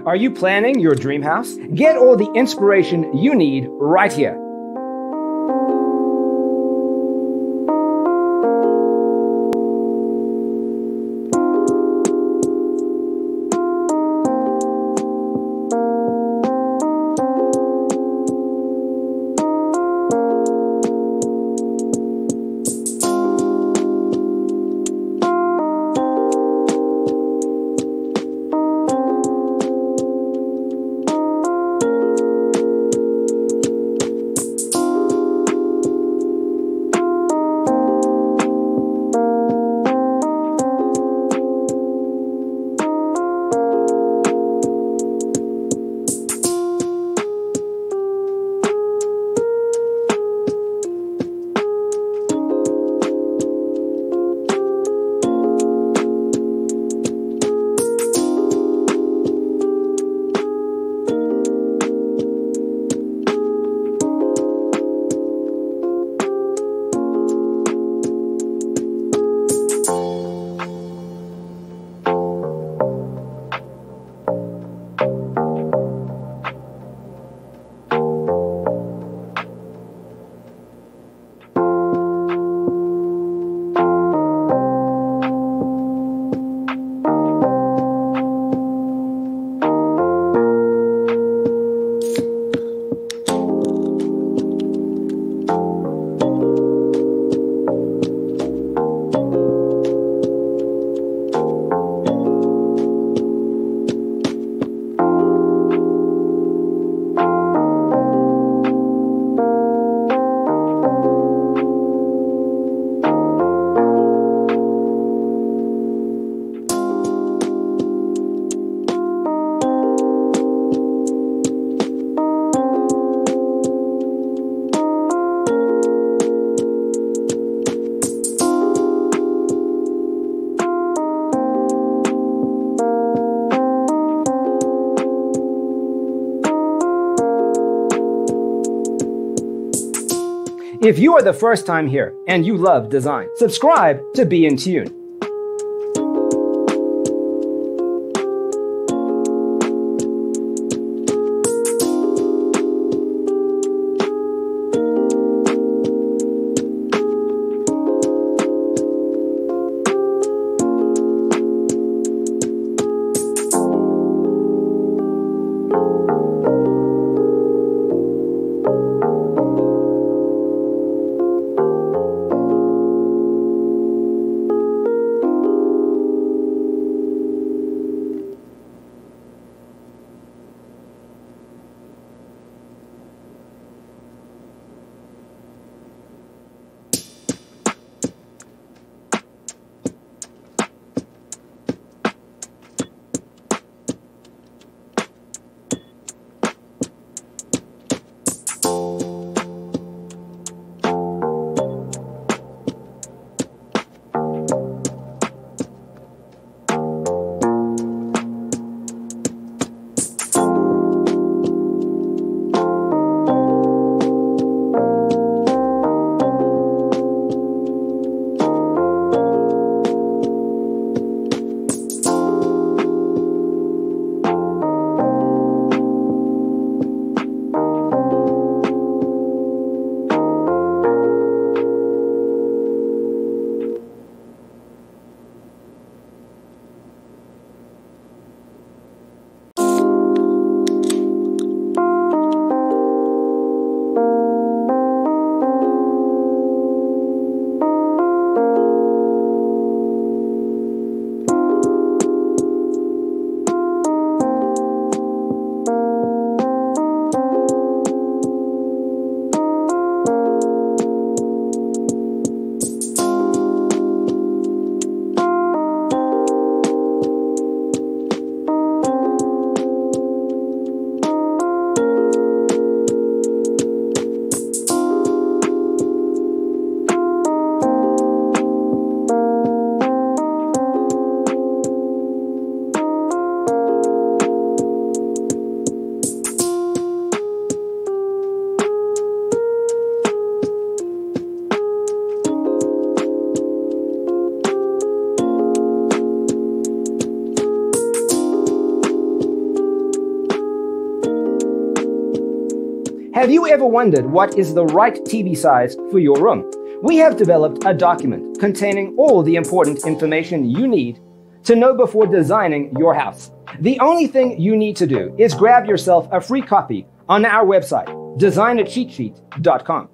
Are you planning your dream house? Get all the inspiration you need right here. If you are the first time here and you love design, subscribe to Be in Tune. Have you ever wondered what is the right TV size for your room? We have developed a document containing all the important information you need to know before designing your house. The only thing you need to do is grab yourself a free copy on our website, designercheatsheet.com.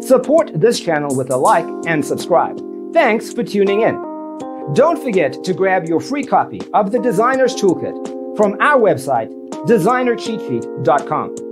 Support this channel with a like and subscribe. Thanks for tuning in. Don't forget to grab your free copy of the Designer's Toolkit from our website, designercheatsheet.com.